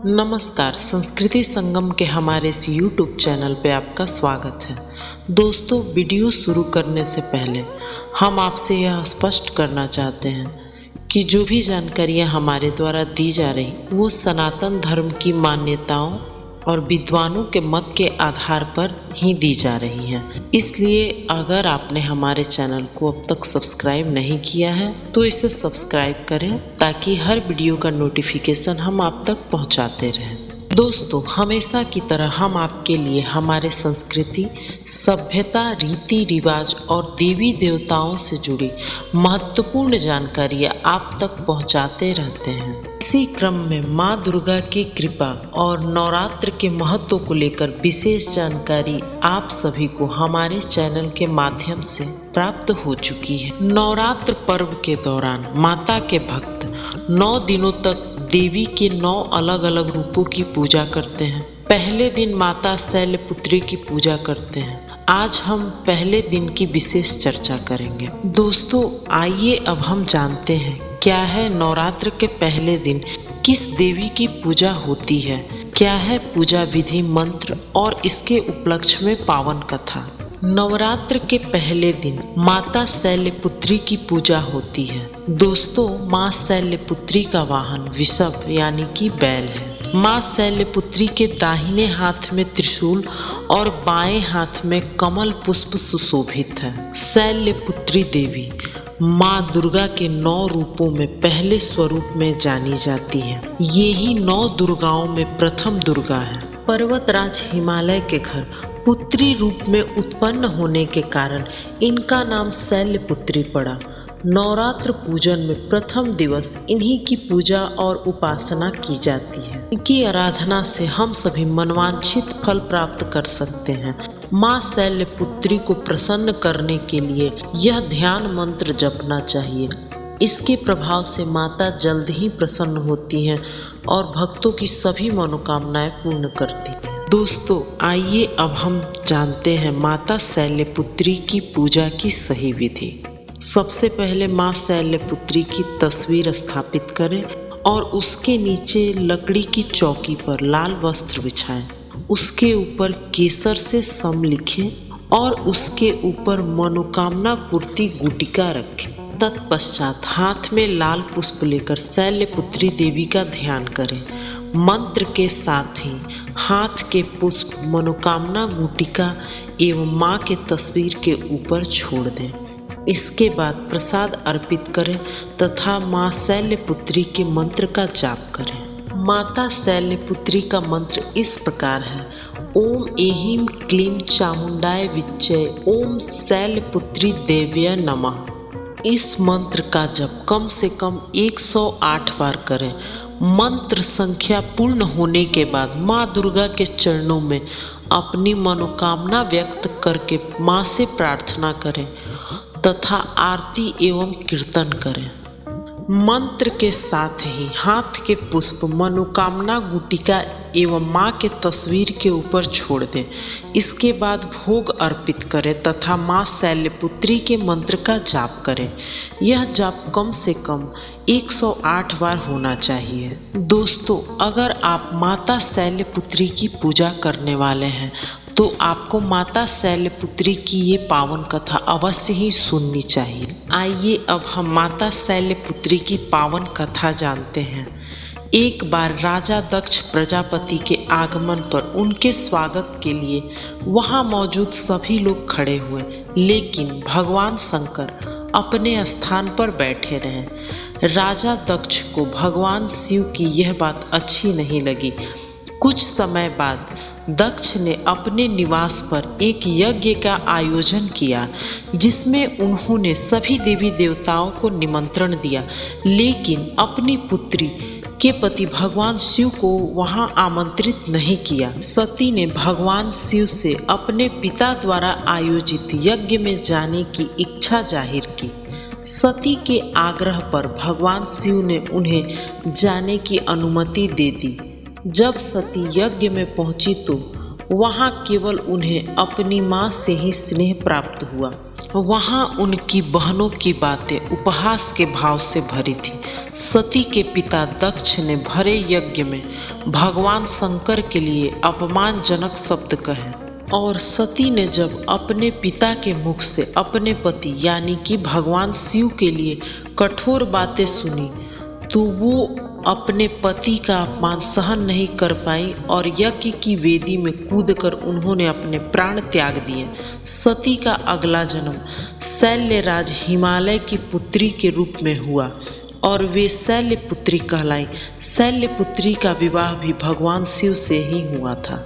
नमस्कार, संस्कृति संगम के हमारे इस YouTube चैनल पे आपका स्वागत है। दोस्तों, वीडियो शुरू करने से पहले हम आपसे यह स्पष्ट करना चाहते हैं कि जो भी जानकारियाँ हमारे द्वारा दी जा रही वो सनातन धर्म की मान्यताओं और विद्वानों के मत के आधार पर ही दी जा रही हैं। इसलिए अगर आपने हमारे चैनल को अब तक सब्सक्राइब नहीं किया है तो इसे सब्सक्राइब करें ताकि हर वीडियो का नोटिफिकेशन हम आप तक पहुंचाते रहें। दोस्तों, हमेशा की तरह हम आपके लिए हमारे संस्कृति, सभ्यता, रीति रिवाज और देवी देवताओं से जुड़ी महत्वपूर्ण जानकारियाँ आप तक पहुंचाते रहते हैं। इसी क्रम में माँ दुर्गा की कृपा और नवरात्र के महत्व को लेकर विशेष जानकारी आप सभी को हमारे चैनल के माध्यम से प्राप्त हो चुकी है। नवरात्र पर्व के दौरान माता के भक्त 9 दिनों तक देवी के 9 अलग अलग रूपों की पूजा करते हैं। पहले दिन माता शैलपुत्री की पूजा करते हैं। आज हम पहले दिन की विशेष चर्चा करेंगे। दोस्तों, आइए अब हम जानते हैं क्या है नवरात्र के पहले दिन किस देवी की पूजा होती है, क्या है पूजा विधि, मंत्र और इसके उपलक्ष्य में पावन कथा। नवरात्र के पहले दिन माता शैलपुत्री की पूजा होती है। दोस्तों, माँ शैलपुत्री का वाहन वृषभ यानी कि बैल है। माँ शैलपुत्री के दाहिने हाथ में त्रिशूल और बाएं हाथ में कमल पुष्प सुशोभित है। शैलपुत्री देवी माँ दुर्गा के 9 रूपों में पहले स्वरूप में जानी जाती है। ये ही 9 दुर्गाओं में प्रथम दुर्गा है। पर्वतराज हिमालय के घर पुत्री रूप में उत्पन्न होने के कारण इनका नाम शैलपुत्री पड़ा। नवरात्र पूजन में प्रथम दिवस इन्हीं की पूजा और उपासना की जाती है। इनकी आराधना से हम सभी मनवांछित फल प्राप्त कर सकते हैं। माँ शैलपुत्री को प्रसन्न करने के लिए यह ध्यान मंत्र जपना चाहिए। इसके प्रभाव से माता जल्द ही प्रसन्न होती हैं और भक्तों की सभी मनोकामनाएं पूर्ण करती हैं। दोस्तों, आइए अब हम जानते हैं माता शैलपुत्री की पूजा की सही विधि। सबसे पहले माँ शैलपुत्री की तस्वीर स्थापित करें और उसके नीचे लकड़ी की चौकी पर लाल वस्त्र बिछाएं। उसके ऊपर केसर से सम लिखें और उसके ऊपर मनोकामना पूर्ति गुटिका रखें। तत्पश्चात हाथ में लाल पुष्प लेकर शैलपुत्री देवी का ध्यान करें। मंत्र के साथ ही हाथ के पुष्प मनोकामना गुटिका एवं माँ के तस्वीर के ऊपर छोड़ दें। इसके बाद प्रसाद अर्पित करें तथा माँ शैलपुत्री के मंत्र का जाप करें। माता शैलपुत्री का मंत्र इस प्रकार है: ओम ऐहीं क्लीं चामुंडाय विच्चे, ओम शैलपुत्री देव्यै नमः। इस मंत्र का जप कम से कम 108 बार करें। मंत्र संख्या पूर्ण होने के बाद माँ दुर्गा के चरणों में अपनी मनोकामना व्यक्त करके माँ से प्रार्थना करें तथा आरती एवं कीर्तन करें। मंत्र के साथ ही हाथ के पुष्प मनोकामना गुटिका एवं माँ के तस्वीर के ऊपर छोड़ दें। इसके बाद भोग अर्पित करें तथा माँ शैलपुत्री के मंत्र का जाप करें। यह जाप कम से कम 108 बार होना चाहिए। दोस्तों, अगर आप माता शैलपुत्री की पूजा करने वाले हैं तो आपको माता शैलपुत्री की ये पावन कथा अवश्य ही सुननी चाहिए। आइए अब हम माता शैलपुत्री की पावन कथा जानते हैं। एक बार राजा दक्ष प्रजापति के आगमन पर उनके स्वागत के लिए वहां मौजूद सभी लोग खड़े हुए, लेकिन भगवान शंकर अपने स्थान पर बैठे रहे। राजा दक्ष को भगवान शिव की यह बात अच्छी नहीं लगी। कुछ समय बाद दक्ष ने अपने निवास पर एक यज्ञ का आयोजन किया जिसमें उन्होंने सभी देवी देवताओं को निमंत्रण दिया, लेकिन अपनी पुत्री के पति भगवान शिव को वहां आमंत्रित नहीं किया। सती ने भगवान शिव से अपने पिता द्वारा आयोजित यज्ञ में जाने की इच्छा जाहिर की। सती के आग्रह पर भगवान शिव ने उन्हें जाने की अनुमति दे दी। जब सती यज्ञ में पहुंची तो वहां केवल उन्हें अपनी मां से ही स्नेह प्राप्त हुआ। वहां उनकी बहनों की बातें उपहास के भाव से भरी थी। सती के पिता दक्ष ने भरे यज्ञ में भगवान शंकर के लिए अपमानजनक शब्द कहे। और सती ने जब अपने पिता के मुख से अपने पति यानी कि भगवान शिव के लिए कठोर बातें सुनी तो वो अपने पति का अपमान सहन नहीं कर पाई और यज्ञ की वेदी में कूदकर उन्होंने अपने प्राण त्याग दिए। सती का अगला जन्म शैल्यराज हिमालय की पुत्री के रूप में हुआ और वे शैल्यपुत्री कहलाई। शैल्यपुत्री का विवाह भी भगवान शिव से ही हुआ था।